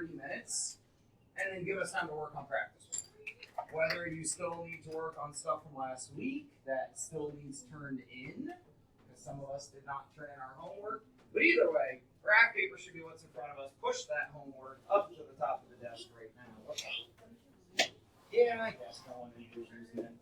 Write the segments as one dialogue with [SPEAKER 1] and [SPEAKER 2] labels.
[SPEAKER 1] 30 minutes, and then give us time to work on practice. Whether you still need to work on stuff from last week that still needs turned in, because some of us did not turn in our homework. But either way, graph paper should be what's in front of us. Push that homework up to the top of the desk right now. Yeah, I guess no one is using it.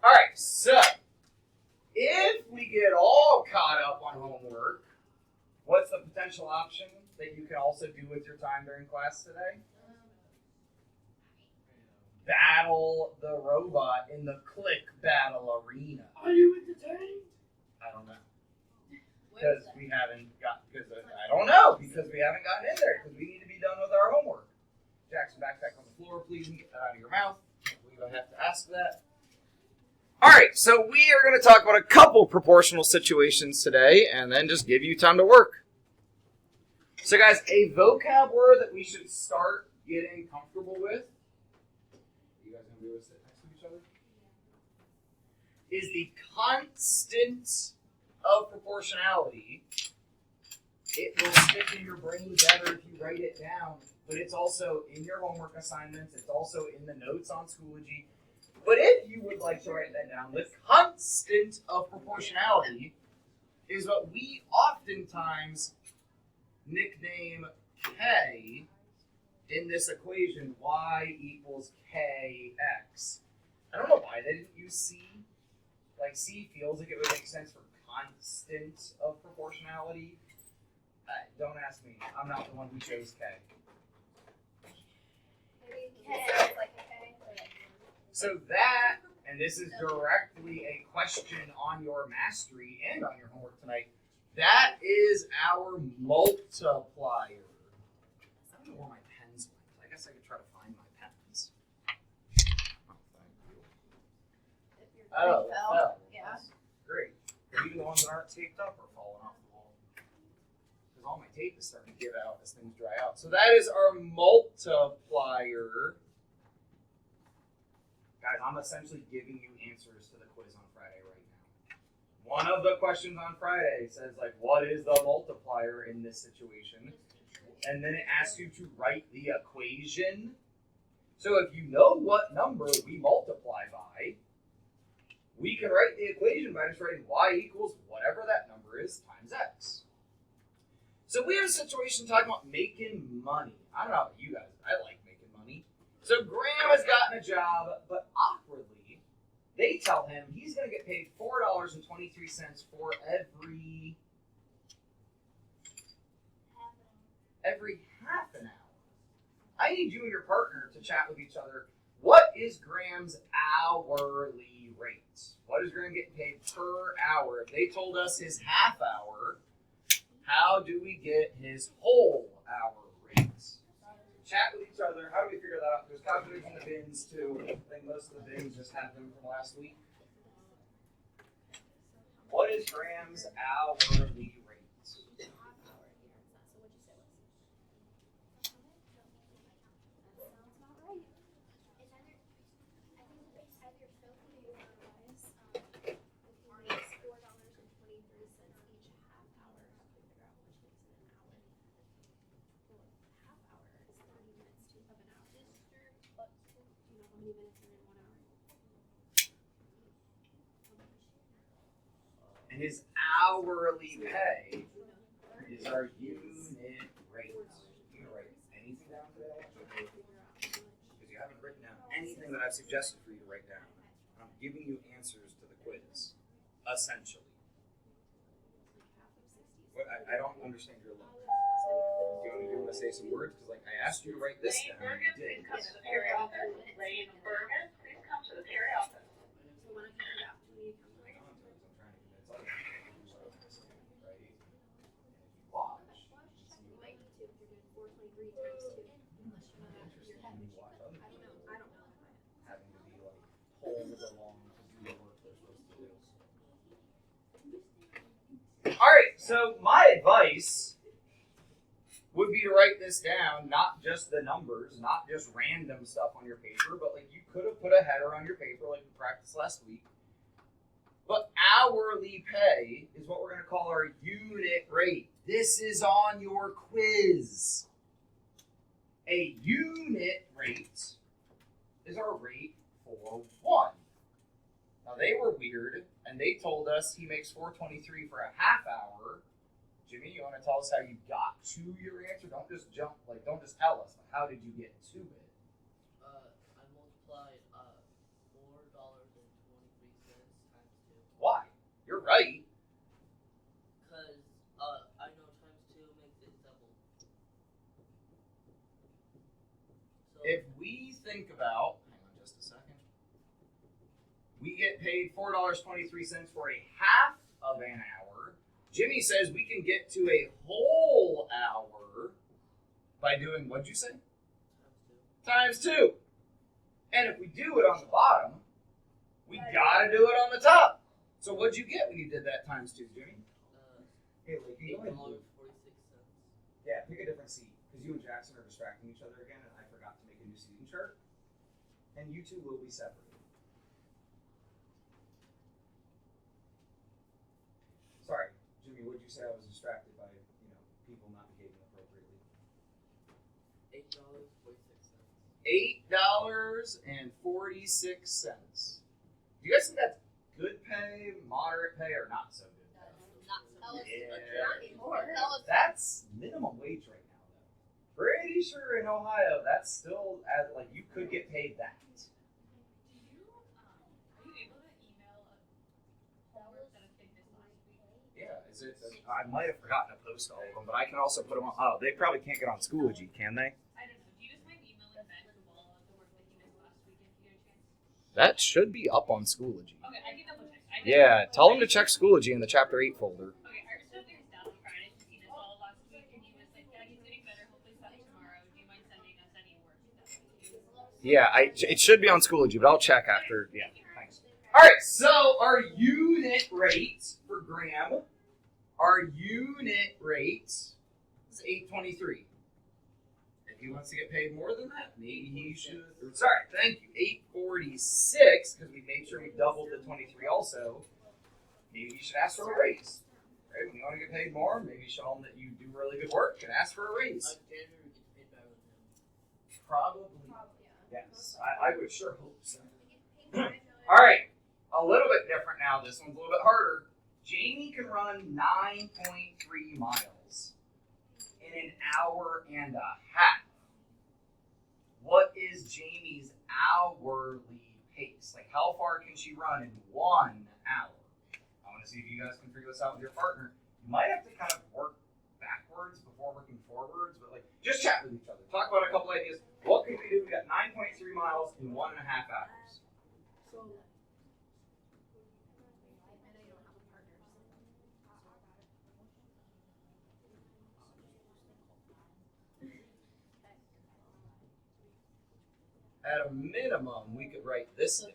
[SPEAKER 1] Alright, so if we get all caught up on homework, what's the potential option that you can also do with your time during class today? Battle the robot in the Click Battle Arena.
[SPEAKER 2] Are you entertained?
[SPEAKER 1] I don't know. Because we haven't gotten in there, because we need to be done with our homework. Jackson, backpack on the floor, please, and get that out of your mouth. Can't believe I have to ask that. Alright, so we are going to talk about a couple proportional situations today, and then just give you time to work. So guys, a vocab word that we should start getting comfortable with, you guys going to be able to sit next to each other? Is the constant of proportionality. It will stick in your brain better if you write it down, but it's also in your homework assignments, it's also in the notes on Schoology. But if you would like to write that down, the constant of proportionality is what we oftentimes nickname K in this equation, y equals kx. I don't know why they didn't use C. Like C feels like it would make sense for constant of proportionality. Don't ask me. I'm not the one who chose K.
[SPEAKER 3] Maybe K is like a K.
[SPEAKER 1] So that, and this is directly a question on your mastery and on your homework tonight, that is our multiplier. I don't know where my pens went. I guess I could try to find my pens. Oh, thank you. Oh, it fell.
[SPEAKER 3] Yeah.
[SPEAKER 1] Great. Are you the ones that aren't taped up or falling off the wall? Because all my tape is starting to give out as things dry out. So that is our multiplier. Guys, I'm essentially giving you answers to the quiz on Friday right now. One of the questions on Friday says, like, what is the multiplier in this situation? And then it asks you to write the equation. So if you know what number we multiply by, we can write the equation by just writing y equals whatever that number is times x. So we have a situation talking about making money. I don't know about you guys. I like making money. So Graham has gotten a job, but awkwardly, they tell him he's going to get paid $4.23 for every half an hour. I need you and your partner to chat with each other. What is Graham's hourly rate? What is Graham getting paid per hour? If they told us his half hour, how do we get his whole hour rate? Chat with each other. How do we figure that out? There's calculators in the bins too. I think most of the bins just have them from last week. What is Graham's hourly rate? And his hourly pay is our unit rate. You can write anything down today? Because you haven't written down anything that I've suggested for you to write down. I'm giving you answers to the quiz, essentially. What, I don't understand your look. Do you want to say some words? Because I asked you to write this down.
[SPEAKER 4] Bergen, please come to the Perry office. Lane Bergen, please come to the Perry office.
[SPEAKER 1] Alright, so my advice would be to write this down, not just the numbers, not just random stuff on your paper, but like you could have put a header on your paper like we practiced last week. But hourly pay is what we're going to call our unit rate. This is on your quiz. A unit rate is our rate for one. Now they were weird, and they told us he makes $4.23 for a half hour. Jimmy, you want to tell us how you got to your answer? Don't just jump, don't just tell us. How did you get to it?
[SPEAKER 2] I multiplied $4.23 times 2.
[SPEAKER 1] Why? You're right.
[SPEAKER 2] Because I know times 2 makes it double. So
[SPEAKER 1] If we think about, hang on just a second, we get paid $4.23 for a half of an hour. Jimmy says we can get to a whole hour by doing, what'd you say?
[SPEAKER 2] times 2.
[SPEAKER 1] Times 2. And if we do it on the bottom, we gotta do it on the top. So what'd you get when you did that times 2, Jimmy? Hey, like, you
[SPEAKER 2] $8.46.
[SPEAKER 1] Yeah, pick a different seat, because you and Jackson are distracting each other again, and I forgot to make a new seating chart. And you two will be separated. Sorry, Jimmy, would you say I was distracted by, people not behaving appropriately? $8.46. Do you guys think that's good pay, moderate pay, or not so good pay?
[SPEAKER 3] Not anymore.
[SPEAKER 1] That's minimum wage right now, though. Pretty sure in Ohio, that's still you could get paid that.
[SPEAKER 5] Are you able to email homework that a kid missed last week?
[SPEAKER 1] Yeah, is it? I might have forgotten to post all of them, but I can also put them on. Oh, they probably can't get on Schoology, can they?
[SPEAKER 5] I don't know. Do you just mind emailing Ben with all of the work that he missed last week if you get a chance?
[SPEAKER 1] That should be up on Schoology.
[SPEAKER 5] Okay, I can double check.
[SPEAKER 1] Yeah, tell him to check Schoology in the Chapter 8 folder.
[SPEAKER 5] Okay, I just spoke to his dad on Friday because he missed all of last week, and he was like, "Dad, he's getting better. Hopefully, starting tomorrow. Do you mind sending us any work?"
[SPEAKER 1] Yeah, it should be on Schoology, but I'll check after. Yeah, thanks. All right, so our unit rate for Graham, our unit rate is $8.23. If he wants to get paid more than that, maybe he should. Sorry, thank you, $8.46, because we made sure we doubled the 23 also. Maybe you should ask for a raise. Right? When you want to get paid more, maybe show him that you do really good work and ask for a raise.
[SPEAKER 2] Janitor gets paid better than him.
[SPEAKER 1] Probably. Yes, I would sure hope so. All right, a little bit different now. This one's a little bit harder. Jamie can run 9.3 miles in an hour and a half. What is Jamie's hourly pace? Like, how far can she run in 1 hour? I want to see if you guys can figure this out with your partner. You might have to kind of work backwards before working forwards, but just chat with each other. Talk about a couple ideas. What could we do? We got 9.3 miles in 1.5 hours.
[SPEAKER 3] So,
[SPEAKER 1] At a minimum, we could write this down.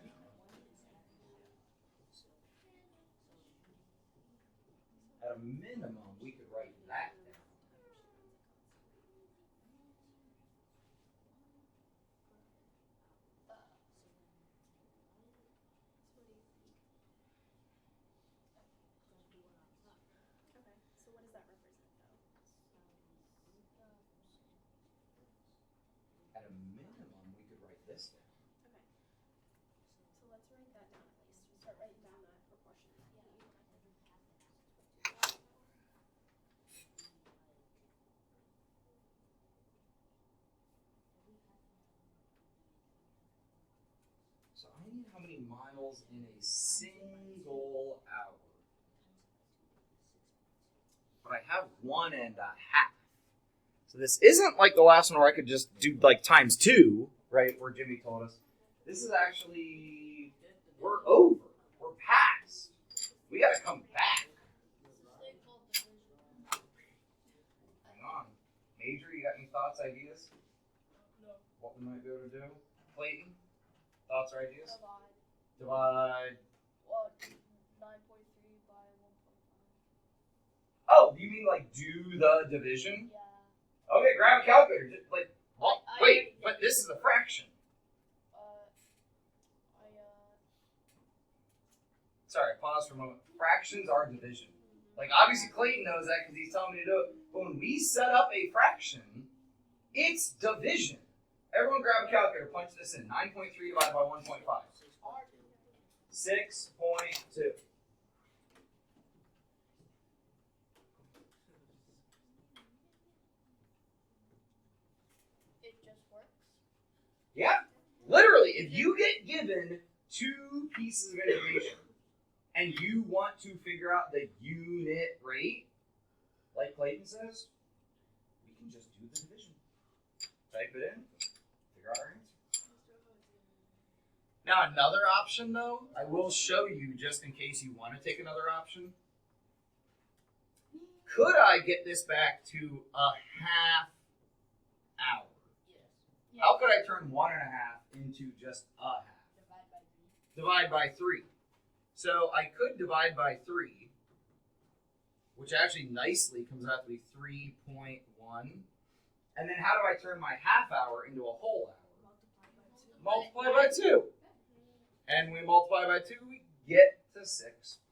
[SPEAKER 1] At a minimum, we could write that down.
[SPEAKER 3] okay. So what does that represent, though?
[SPEAKER 1] At a minimum, we could write this down.
[SPEAKER 3] Okay. So let's write that down at least. We'll start writing down the proportion.
[SPEAKER 1] So I need how many miles in a single hour. But I have 1.5. So this isn't like the last one where I could just do times 2, right? Where Jimmy told us. This is actually, we're over. We're past. We gotta come back. Hang on. Major, you got any thoughts, ideas?
[SPEAKER 5] No.
[SPEAKER 1] What we might be able to do? Clayton? Thoughts or ideas?
[SPEAKER 3] Divide.
[SPEAKER 1] Divide.
[SPEAKER 3] Well, 9.3 by 1.5.
[SPEAKER 1] Oh, you mean do the division?
[SPEAKER 3] Yeah.
[SPEAKER 1] Okay, grab a calculator. Just well,
[SPEAKER 3] I
[SPEAKER 1] wait,
[SPEAKER 3] already
[SPEAKER 1] but this is a fraction. sorry, pause for a moment. Fractions are division. Like, obviously Clayton knows that because he's telling me to do it. But when we set up a fraction, it's division. Everyone grab a calculator, punch this in. 9.3 divided by 1.5. 6.2.
[SPEAKER 3] It just works.
[SPEAKER 1] Yeah. Literally, if you get given two pieces of information and you want to figure out the unit rate, like Clayton says, we can just do the division. Type it in, figure out our answer. Now, another option, though, I will show you just in case you want to take another option. Could I get this back to a half hour?
[SPEAKER 2] Yes.
[SPEAKER 1] How could I turn 1.5 into just a half?
[SPEAKER 2] Divide by 3.
[SPEAKER 1] Divide by 3. So I could divide by 3, which actually nicely comes out to be 3.1. And then how do I turn my half hour into a whole hour? Multiply by 2. And we multiply by 2, we get to 6.2.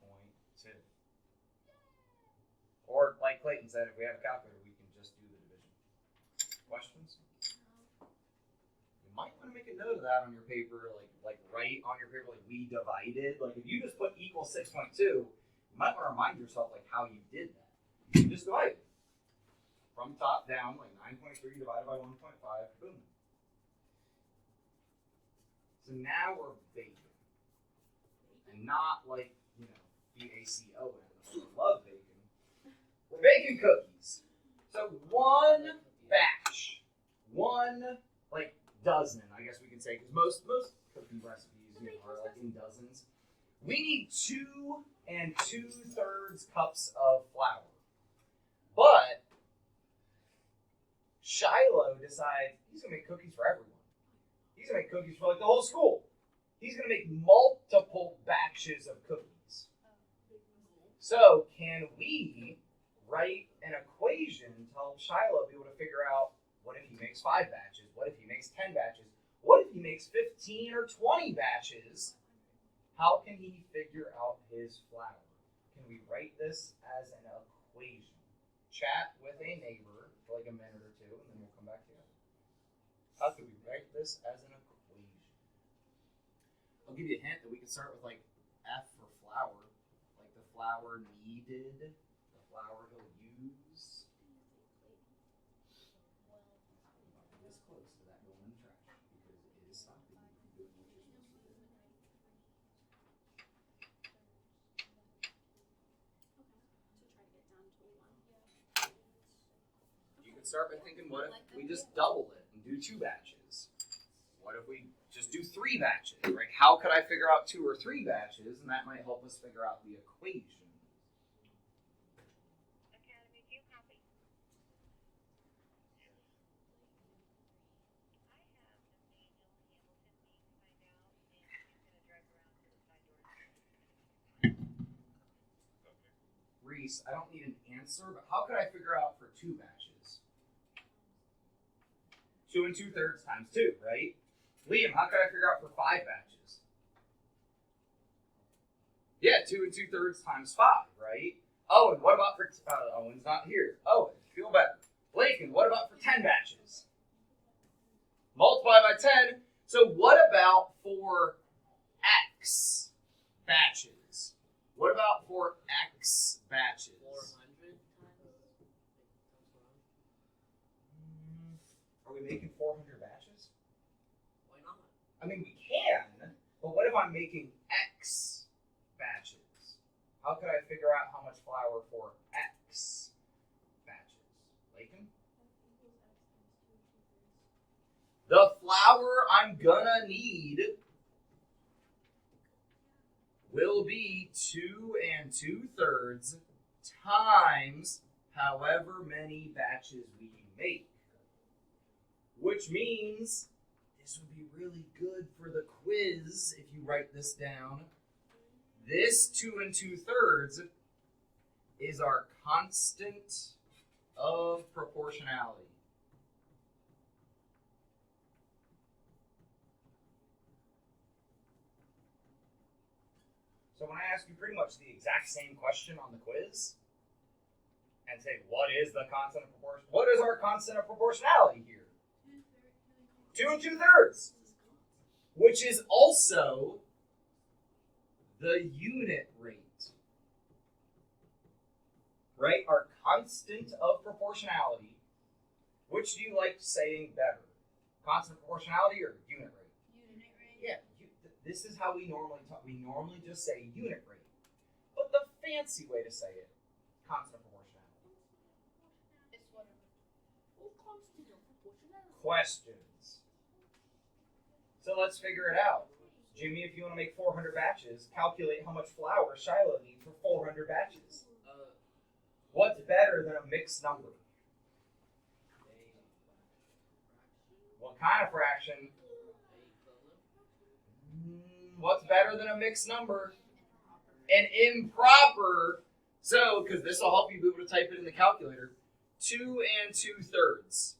[SPEAKER 1] Or like Clayton said, if we have a calculator, we can just do the division. Questions? You might want to make a note of that on your paper, like write on your paper, like we divided. Like if you just put equals 6.2, you might want to remind yourself like how you did that. You just divided. From top down, like 9.3 divided by 1.5, boom. So now we're baking. And not like, BACON. I love bacon. We're baking cookies. So one batch. One, like, dozen, I guess we can say, because most cookie recipes are like in dozens. We need 2 2/3 cups of flour. But Shiloh decides he's going to make cookies for everyone. He's going to make cookies for like the whole school. He's going to make multiple batches of cookies. So can we write an equation to help Shiloh be able to figure out what if he makes 5 batches? What if he makes 10 batches? What if he makes 15 or 20 batches? How can he figure out his flour? Can we write this as an equation? Chat with a neighbor for like a minute or two, and then we'll come back together. How could we write this as an equation? I'll give you a hint that we can start with like F for flour, like the flour needed, the flour he'll use. This close to that going in the trash because it is stopping you from doing what you're supposed to do. You can start by thinking, what if we just double it and do 2 batches? What if we just do 3 batches, right? How could I figure out 2 or 3 batches? And that might help us figure out the equation.
[SPEAKER 4] Academy, do you copy? I have Nathaniel Hamilton meeting right now, and he's going to drive around to the side door.
[SPEAKER 1] Reese, I don't need an answer, but how could I figure out for 2 batches? 2 2/3 times 2, right? Liam, how could I figure out for 5 batches? Yeah, 2 2/3 times 5, right? Owen, what about for Owen's not here. Owen, feel better. Lakin, what about for 10 batches? Multiply by 10. So what about for X batches? What about for X batches?
[SPEAKER 2] 400 times.
[SPEAKER 1] Are we making 400 batches?
[SPEAKER 2] Why not?
[SPEAKER 1] I mean, we can, but what if I'm making X batches? How could I figure out how much flour for X batches? Lakin? The flour I'm gonna need will be 2 2/3 times however many batches we make. Which means this would be really good for the quiz if you write this down. This 2 2/3 is our constant of proportionality. So when I ask you pretty much the exact same question on the quiz, and say, what is the constant of proportion? What is our constant of proportionality here? 2 2/3, which is also the unit rate. Right? Our constant of proportionality. Which do you like saying better? Constant of proportionality or unit rate?
[SPEAKER 5] Unit rate.
[SPEAKER 1] Yeah, this is how we normally talk. We normally just say unit rate. But the fancy way to say it, constant of proportionality.
[SPEAKER 5] It's whatever.
[SPEAKER 1] Questions. So let's figure it out. Jimmy, if you want to make 400 batches, calculate how much flour Shiloh needs for 400 batches. What's better than a mixed number? What kind of fraction? What's better than a mixed number? An improper. So, because this will help you be able to type it in the calculator. 2 2/3.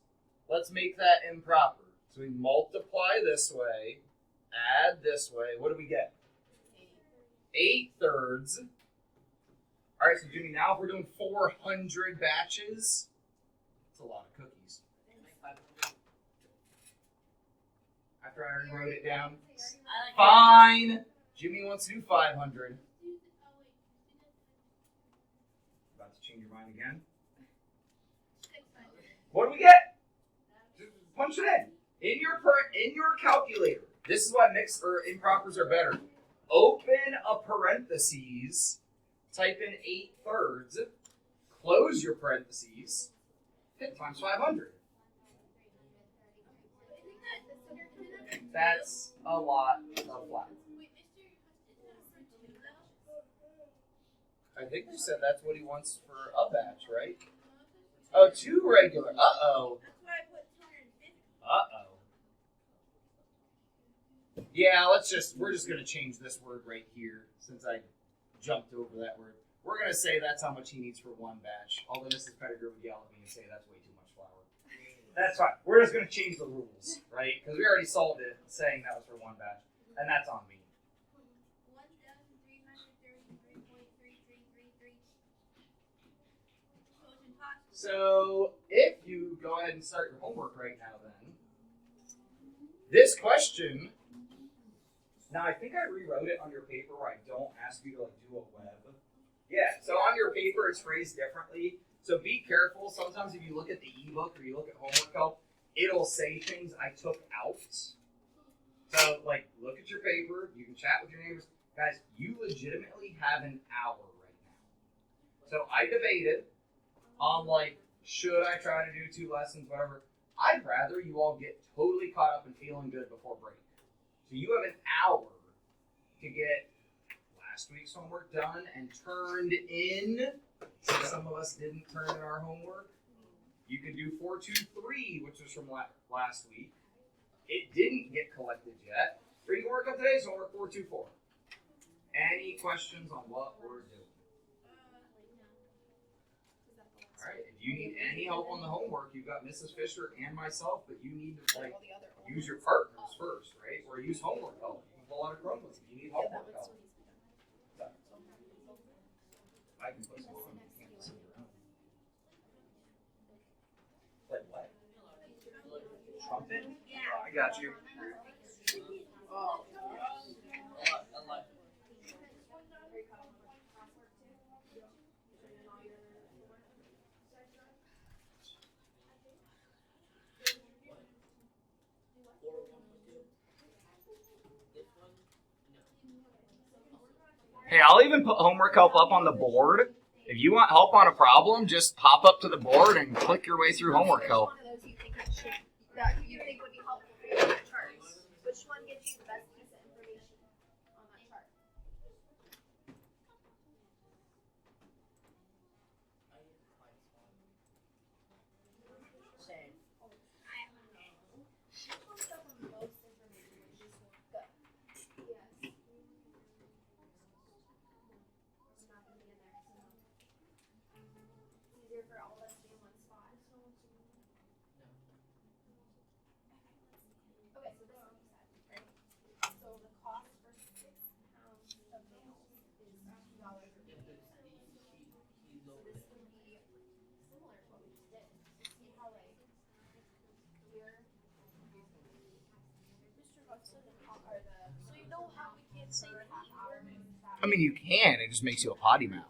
[SPEAKER 1] Let's make that improper. So we multiply this way, add this way. What do we get? 8/3. All right, so Jimmy, now if we're doing 400 batches, that's a lot of cookies. After I already wrote it down. Fine. Jimmy wants to do 500. About to change your mind again. What do we get? Just punch it in. In your calculator. This is why mixed or impropers are better. Open a parentheses. Type in 8/3. Close your parentheses. Hit times 500. That's a lot of flour. I think you said that's what he wants for a batch, right? Oh, 2 regular. Uh-oh. Uh-oh. Yeah, we're just going to change this word right here since I jumped over that word. We're going to say that's how much he needs for 1 batch. Although Mrs. Pettigrew would yell at me and say that's way too much flour. That's fine. We're just going to change the rules, right? Because we already solved it saying that was for 1 batch. And that's on me.
[SPEAKER 5] 1,333.3333.
[SPEAKER 1] So if you go ahead and start your homework right now then, this question, now I think I rewrote it on your paper where I don't ask you to do a web. Yeah, so on your paper it's phrased differently. So be careful. Sometimes if you look at the ebook or you look at homework help, it'll say things I took out. So look at your paper. You can chat with your neighbors. Guys, you legitimately have an hour right now. So I debated on should I try to do 2 lessons, whatever. I'd rather you all get totally caught up and feeling good before break. So you have an hour to get last week's homework done and turned in. So some of us didn't turn in our homework. You can do 423, which was from last week. It didn't get collected yet. Or you can work on today's homework, 424. Any questions on what we're doing? All right, if you need any help on the homework, you've got Mrs. Fisher and myself, but you need to use your partners first, right? Or use homework help. You can pull out a Chromebook if you need homework help. I can put some on. You can't see your own. Like what? Trumpet? Oh, I got you. Hey, I'll even put homework help up on the board. If you want help on a problem, just pop up to the board and click your way through homework help.
[SPEAKER 3] Which one of those you think would be helpful for you on that chart? Which one gives you the best piece of information on that chart?
[SPEAKER 2] Same.
[SPEAKER 3] Which one's got the most information? Which is good? Yes. It's not going to be in there. So. It's easier for all of us to be in one spot. Okay, so this one you said, right? So the cost for 6 pounds of nails know how we can't say the E word?
[SPEAKER 1] I mean, you can. It just makes you a potty mouth.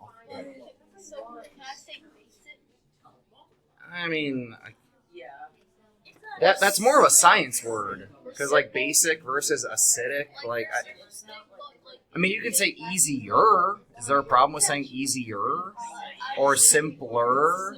[SPEAKER 3] So can I say basic?
[SPEAKER 1] I mean,
[SPEAKER 2] Yeah.
[SPEAKER 1] that's more of a science word because like basic versus acidic. Like, I mean, you can say easier. Is there a problem with saying easier or simpler?